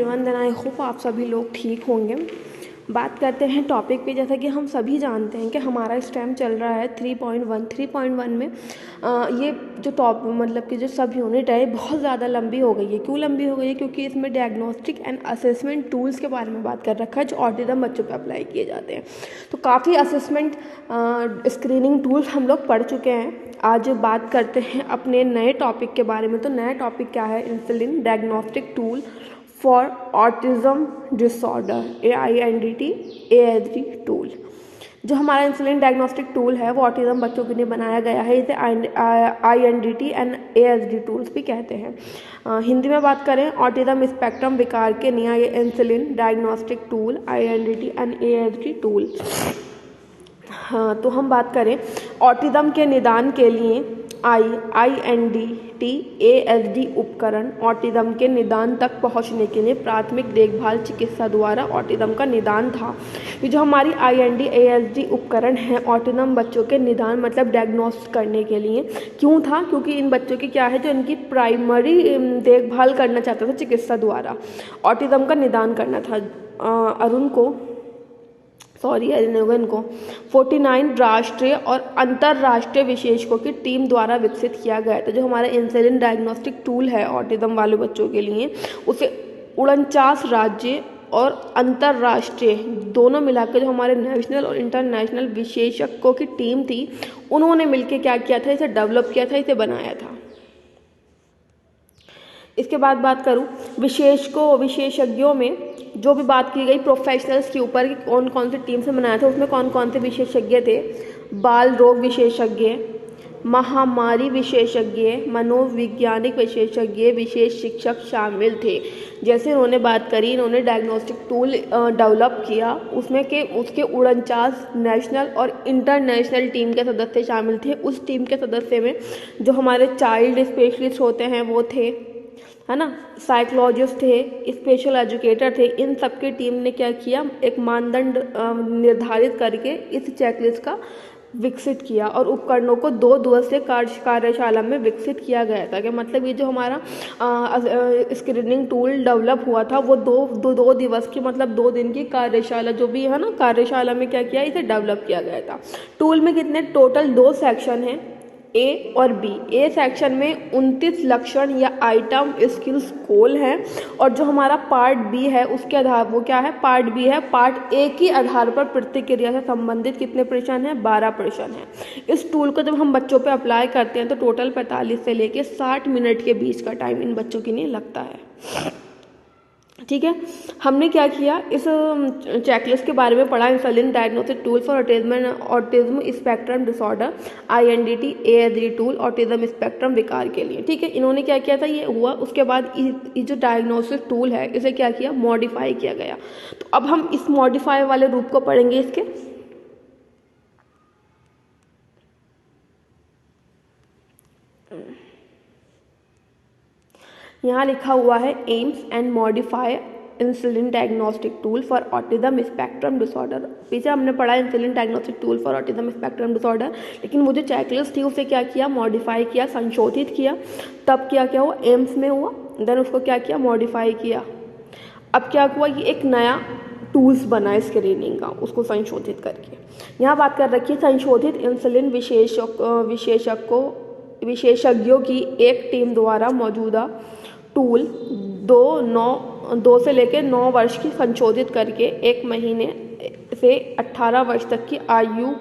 Everyone, then I hope आप सभी लोग ठीक होंगे। बात करते हैं टॉपिक पे। जैसा कि हम सभी जानते हैं कि हमारा इस टाइम चल रहा है 3.1 में ये जो मतलब कि जो सब यूनिट है बहुत ज़्यादा लंबी हो गई है। क्यों लंबी हो गई है? क्योंकि इसमें डायग्नोस्टिक एंड असेसमेंट टूल्स के बारे में बात कर रखा है जो ऑटिज्म बच्चों पे अप्लाई किए जाते हैं। तो काफ़ी असेसमेंट स्क्रीनिंग टूल्स हम लोग पढ़ चुके हैं। आज बात करते हैं अपने नए टॉपिक के बारे में। तो नया टॉपिक क्या है? Insulin diagnostic tool for autism disorder, AINDT ASD tool. जो हमारा इंसुलिन डायग्नोस्टिक टूल है वो ऑटिज्म बच्चों के लिए बनाया गया है। इसे INDT एंड ASD टूल्स भी कहते हैं। हिंदी में बात करें, ऑटिज्म स्पेक्ट्रम विकार के लिए insulin diagnostic tool INDT and ASD tool. हाँ, तो हम बात करें ऑटिज्म के निदान के लिए INDT ASD उपकरण ऑटिज्म के निदान तक पहुंचने के लिए प्राथमिक देखभाल चिकित्सा द्वारा ऑटिज्म का निदान था। ये जो हमारी IND ASD उपकरण है ऑटिज्म बच्चों के निदान मतलब डायग्नोस करने के लिए क्यों था? क्योंकि इन बच्चों की क्या है, जो इनकी प्राइमरी देखभाल करना चाहता था चिकित्सा द्वारा, ऑटिज्म का निदान करना था। अरिनोगन को 49 राष्ट्रीय और अंतर्राष्ट्रीय विशेषज्ञों की टीम द्वारा विकसित किया गया था। जो हमारा इंसुलिन डायग्नोस्टिक टूल है ऑटिज्म वाले बच्चों के लिए, उसे 49 राज्य और अंतर्राष्ट्रीय दोनों मिलाकर जो हमारे नेशनल और इंटरनेशनल विशेषज्ञों की टीम थी, उन्होंने मिलकर क्या किया था? इसे डेवलप किया था, इसे बनाया था। इसके बाद बात करूं विशेषज्ञों में जो भी बात की गई प्रोफेशनल्स के ऊपर कि कौन कौन सी टीम से बनाया था, उसमें कौन कौन से विशेषज्ञ थे? बाल रोग विशेषज्ञ, महामारी विशेषज्ञ, मनोवैज्ञानिक विशेषज्ञ, विशेष शिक्षक शामिल थे। जैसे उन्होंने बात करी, इन्होंने डायग्नोस्टिक टूल डेवलप किया, उसमें के उसके 49 नेशनल और इंटरनेशनल टीम के सदस्य शामिल थे। उस टीम के सदस्य में जो हमारे चाइल्ड स्पेशलिस्ट होते हैं वो थे, है ना, साइकोलॉजिस्ट थे, स्पेशल एजुकेटर थे। इन सबकी टीम ने क्या किया? एक मानदंड निर्धारित करके इस चेकलिस्ट का विकसित किया और उपकरणों को 2 दिवसीय कार्यशाला में विकसित किया गया था। कि मतलब ये जो हमारा स्क्रीनिंग टूल डेवलप हुआ था वो दो दिवस की मतलब 2 दिन की कार्यशाला जो भी है ना, कार्यशाला में क्या किया? इसे डेवलप किया गया था। टूल में कितने टोटल 2 सेक्शन हैं, A और B। A सेक्शन में 29 लक्षण या आइटम स्किल्स गोल है और जो हमारा पार्ट B है उसके आधार वो क्या है? पार्ट B है। पार्ट A के आधार पर प्रतिक्रिया से संबंधित कितने प्रश्न हैं? 12 प्रश्न हैं। इस टूल को जब हम बच्चों पे अप्लाई करते हैं तो टोटल 45 से लेके 60 मिनट के बीच का टाइम इन बच्चों के लिए लगता है। ठीक है, हमने क्या किया? इस चेकलिस्ट के बारे में पढ़ा, insulin diagnostic tool for autism spectrum disorder INDT ASD tool autism spectrum विकार के लिए। ठीक है, इन्होंने क्या किया था? ये हुआ, उसके बाद ये जो डायग्नोस्टिक टूल है इसे क्या किया? मॉडिफाई किया गया। तो अब हम इस मॉडिफाई वाले रूप को पढ़ेंगे। इसके यहाँ लिखा हुआ है AIIMS and modify insulin diagnostic tool for autism spectrum disorder. पीछे हमने पढ़ा insulin diagnostic tool for autism spectrum disorder, लेकिन वो जो चेकलिस्ट थी उसे क्या किया? मॉडिफाई किया, संशोधित किया। तब क्या क्या हुआ? एम्स में हुआ, देन उसको क्या किया? मॉडिफाई किया। अब क्या हुआ? ये एक नया टूल्स बना स्क्रीनिंग का, उसको संशोधित करके। यहाँ बात कर रखी है संशोधित इंसुलिन विशेषज्ञों की एक टीम द्वारा मौजूदा टूल 2 से लेकर 9 वर्ष की संशोधित करके 1 महीने से 18 वर्ष तक की आयु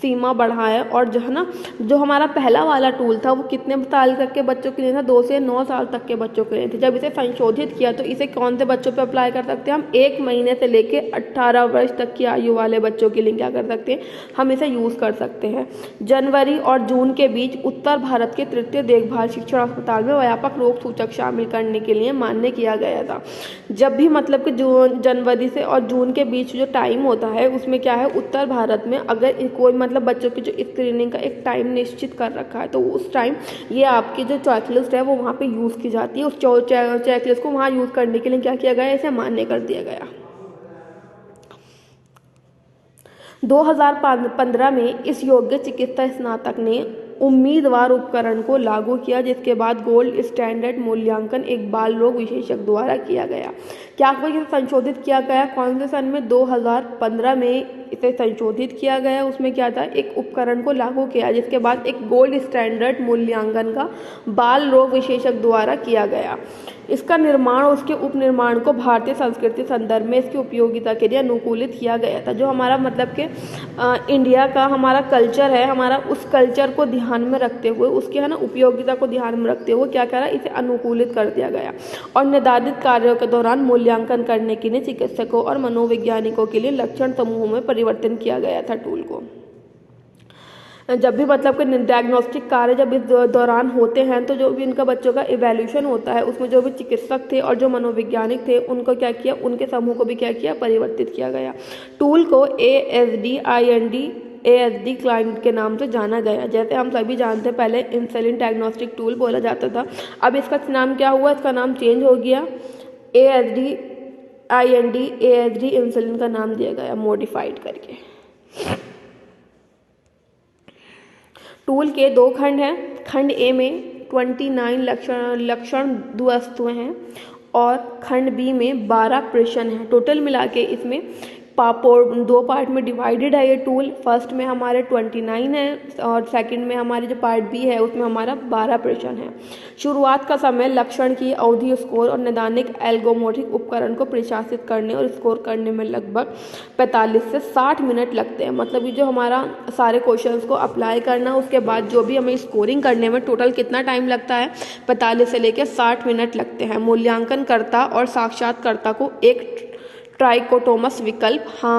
सीमा बढ़ाया। और जो है ना, जो हमारा पहला वाला टूल था वो कितने साल तक के बच्चों के लिए था? 2 से 9 साल तक के बच्चों के लिए थे। जब इसे संशोधित किया तो इसे कौन से बच्चों पे अप्लाई कर सकते हैं हम? 1 महीने से लेके 18 वर्ष तक की आयु वाले बच्चों के लिए क्या कर सकते हैं? हम इसे यूज़ कर सकते हैं। जनवरी और जून के बीच उत्तर भारत के तृतीय देखभाल शिक्षण अस्पताल में व्यापक रोग सूचक शामिल करने के लिए मान्य किया गया था। जब भी मतलब कि जनवरी से और जून के बीच जो टाइम होता है उसमें क्या है? उत्तर भारत में अगर कोई मतलब बच्चों की जो स्क्रीनिंग का एक टाइम निश्चित कर रखा है तो उस टाइम ये आपकी जो चेकलिस्ट है वो वहाँ पे यूज़ की जाती है। उस चेकलिस्ट को वहाँ यूज़ करने के लिए क्या किया गया? इसे मान्य कर दिया गया। 2015 में इस योग्य चिकित्सा स्नातक ने उम्मीदवार उपकरण को लागू किया, जिसके बाद गोल्ड स्टैंडर्ड मूल्यांकन एक बाल रोग विशेषज्ञ द्वारा किया गया। क्या कोई संशोधित किया गया? कौन से सन में? 2015 में इसे संशोधित किया गया। उसमें क्या था? एक उपकरण को लागू किया, जिसके बाद एक गोल्ड स्टैंडर्ड मूल्यांकन का बाल रोग विशेषज्ञ द्वारा किया गया। इसका निर्माण और उसके उपनिर्माण को भारतीय संस्कृति संदर्भ में इसकी उपयोगिता के लिए अनुकूलित किया गया था। जो हमारा मतलब कि इंडिया का हमारा कल्चर है, हमारा उस कल्चर को ध्यान में रखते हुए, उसके है ना उपयोगिता को ध्यान में रखते हुए क्या करा, इसे अनुकूलित कर दिया गया। और निर्धारित कार्यों के दौरान मूल्यांकन करने के लिए चिकित्सकों और मनोवैज्ञानिकों के लिए लक्षण समूहों में परिवर्तन किया गया था टूल को। जब भी मतलब कि डायग्नोस्टिक कार्य जब इस दौरान होते हैं, तो जो भी इनका बच्चों का इवैल्यूएशन होता है, उसमें जो भी चिकित्सक थे और जो मनोवैज्ञानिक थे, उनको क्या किया, उनके समूह को भी क्या किया, परिवर्तित किया गया। टूल को ASD क्लाइंट के नाम से जाना गया। जैसे हम सभी जानते हैं, पहले इंसुलिन डायग्नोस्टिक टूल बोला जाता था, अब इसका नाम क्या हुआ, इसका नाम चेंज हो गया, ASD इंसुलिन का नाम दिया गया मॉडिफाइड करके। टूल के 2 खंड हैं। खंड ए में 29 लक्षण वस्तुएं हैं और खंड बी में 12 प्रश्न हैं। टोटल मिला के इसमें 2 पार्ट में डिवाइडेड है ये टूल। फर्स्ट में हमारे 29 है और सेकंड में हमारे जो पार्ट बी है उसमें हमारा 12 प्रश्न है। शुरुआत का समय, लक्षण की अवधि, स्कोर और नैदानिक एल्गोमेट्रिक उपकरण को प्रशासित करने और स्कोर करने में लगभग 45 से 60 मिनट लगते हैं। मतलब ये जो हमारा सारे क्वेश्चंस को अप्लाई करना, उसके बाद जो भी हमें स्कोरिंग करने में टोटल कितना टाइम लगता है, 45 से लेकर 60 मिनट लगते हैं। मूल्यांकनकर्ता और साक्षात्कारकर्ता को एक ट्राइकोटोमस विकल्प हाँ